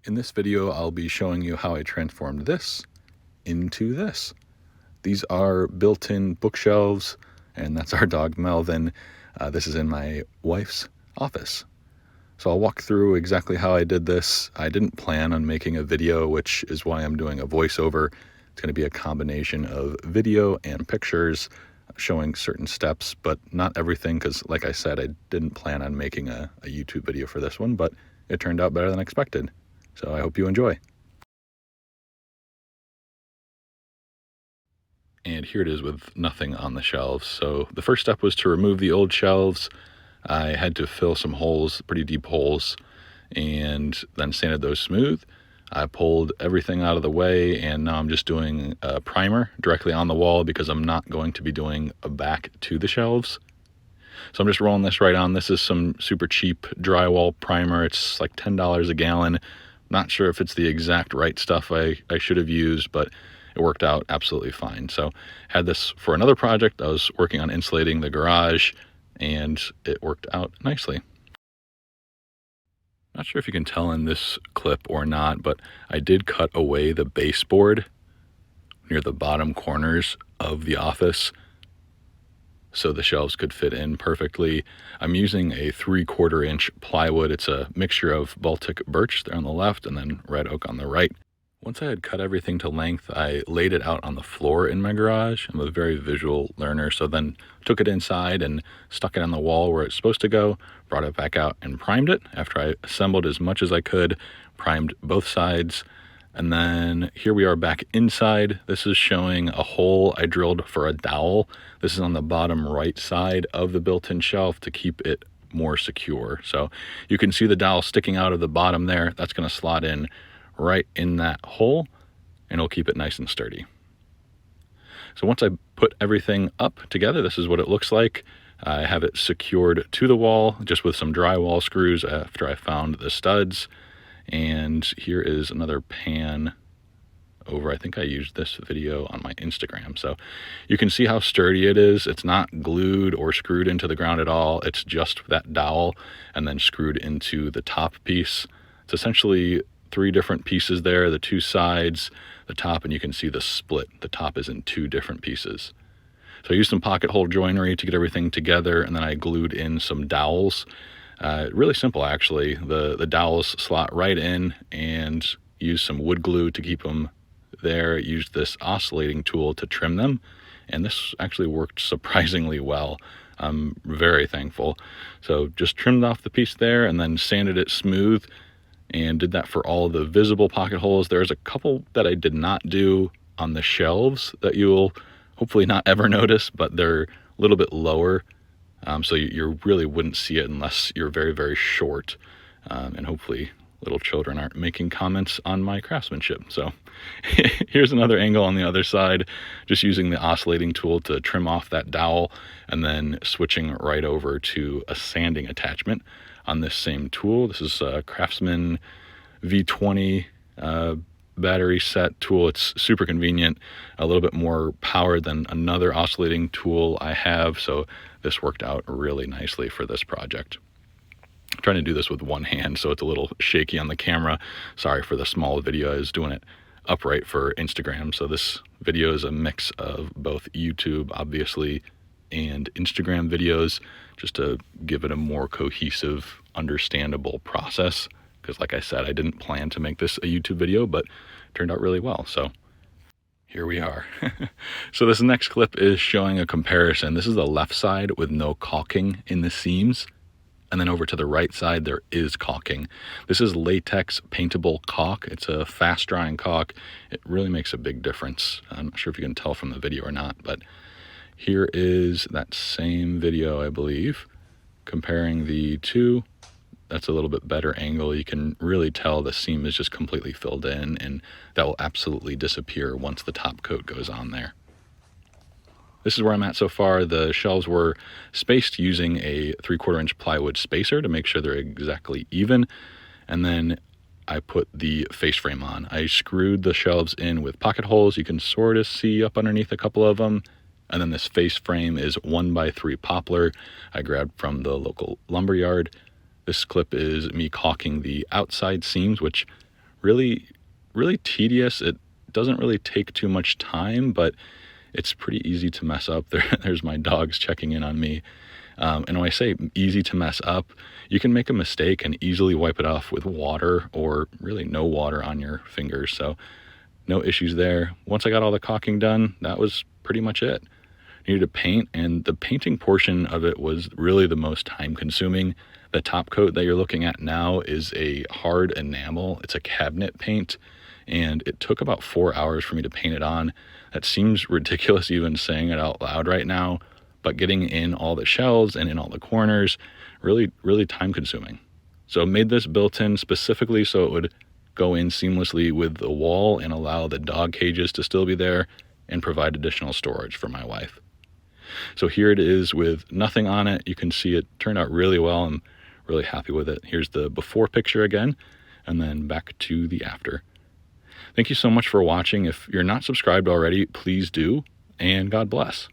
In this video, I'll be showing you how I transformed this into this. These are built-in bookshelves, and that's our dog Melvin. This is in my wife's office. So I'll walk through exactly how I did this. I didn't plan on making a video, which is why I'm doing a voiceover. It's going to be a combination of video and pictures showing certain steps, but not everything, because like I said, I didn't plan on making a YouTube video for this one, but it turned out better than expected. So I hope you enjoy. And here it is with nothing on the shelves. So the first step was to remove the old shelves. I had to fill some holes, pretty deep holes, and then sanded those smooth. I pulled everything out of the way, and now I'm just doing a primer directly on the wall because I'm not going to be doing a back to the shelves. So I'm just rolling this right on. This is some super cheap drywall primer. It's like $10 a gallon. Not sure if it's the exact right stuff I should have used, but it worked out absolutely fine. So had this for another project. I was working on insulating the garage, and it worked out nicely. Not sure if you can tell in this clip or not, but I did cut away the baseboard near the bottom corners of the office so the shelves could fit in perfectly. I'm using a 3/4 inch plywood. It's a mixture of Baltic birch there on the left and then red oak on the right. Once I had cut everything to length, I laid it out on the floor in my garage. I'm a very visual learner, so then took it inside and stuck it on the wall where it's supposed to go, brought it back out and primed it after I assembled as much as I could, primed both sides. And then here we are back inside. This is showing a hole I drilled for a dowel. This is on the bottom right side of the built-in shelf to keep it more secure. So you can see the dowel sticking out of the bottom there. That's going to slot in right in that hole, and it'll keep it nice and sturdy. So once I put everything up together, this is what it looks like. I have it secured to the wall just with some drywall screws after I found the studs. And here is another pan over. I think I used this video on my Instagram. So you can see how sturdy it is. It's not glued or screwed into the ground at all. It's just that dowel and then screwed into the top piece. It's essentially 3 different pieces there, the 2 sides, the top, and you can see the split. The top is in 2 different pieces. So I used some pocket hole joinery to get everything together, and then I glued in some dowels. Really simple, actually. The dowels slot right in, and use some wood glue to keep them there. Used this oscillating tool to trim them, and this actually worked surprisingly well. I'm very thankful. So just trimmed off the piece there and then sanded it smooth, and did that for all the visible pocket holes. There's a couple that I did not do on the shelves that you'll hopefully not ever notice, but they're a little bit lower. So you really wouldn't see it unless you're very, very short. And hopefully little children aren't making comments on my craftsmanship. So here's another angle on the other side, just using the oscillating tool to trim off that dowel and then switching right over to a sanding attachment on this same tool. This is a Craftsman V20 battery set tool. It's super convenient, a little bit more power than another oscillating tool I have, so this worked out really nicely for this project. I'm trying to do this with one hand, so it's a little shaky on the camera. Sorry for the small video. I was doing it upright for Instagram, so this video is a mix of both YouTube, obviously, and Instagram videos, just to give it a more cohesive, understandable process. Because like I said, I didn't plan to make this a YouTube video, but it turned out really well. So here we are. So this next clip is showing a comparison. This is the left side with no caulking in the seams. And then over to the right side, there is caulking. This is latex paintable caulk. It's a fast drying caulk. It really makes a big difference. I'm not sure if you can tell from the video or not, but here is that same video, I believe, comparing the two. That's a little bit better angle. You can really tell the seam is just completely filled in, and that will absolutely disappear once the top coat goes on there. This is where I'm at so far. The shelves were spaced using a 3/4 inch plywood spacer to make sure they're exactly even. And then I put the face frame on. I screwed the shelves in with pocket holes. You can sort of see up underneath a couple of them. And then this face frame is 1x3 poplar I grabbed from the local lumber yard. This clip is me caulking the outside seams, which Really, really tedious. It doesn't really take too much time, but it's pretty easy to mess up. There's my dogs checking in on me. And when I say easy to mess up, you can make a mistake and easily wipe it off with water or really no water on your fingers. So no issues there. Once I got all the caulking done, that was pretty much it. I needed to paint, and the painting portion of it was really the most time consuming. The top coat that you're looking at now is a hard enamel. It's a cabinet paint, and it took about 4 hours for me to paint it on. That seems ridiculous even saying it out loud right now, but getting in all the shelves and in all the corners, really, really time consuming. So I made this built-in specifically so it would go in seamlessly with the wall and allow the dog cages to still be there and provide additional storage for my wife. So here it is with nothing on it. You can see it turned out really well. I'm really happy with it. Here's the before picture again, and then back to the after. Thank you so much for watching. If you're not subscribed already, please do, and God bless.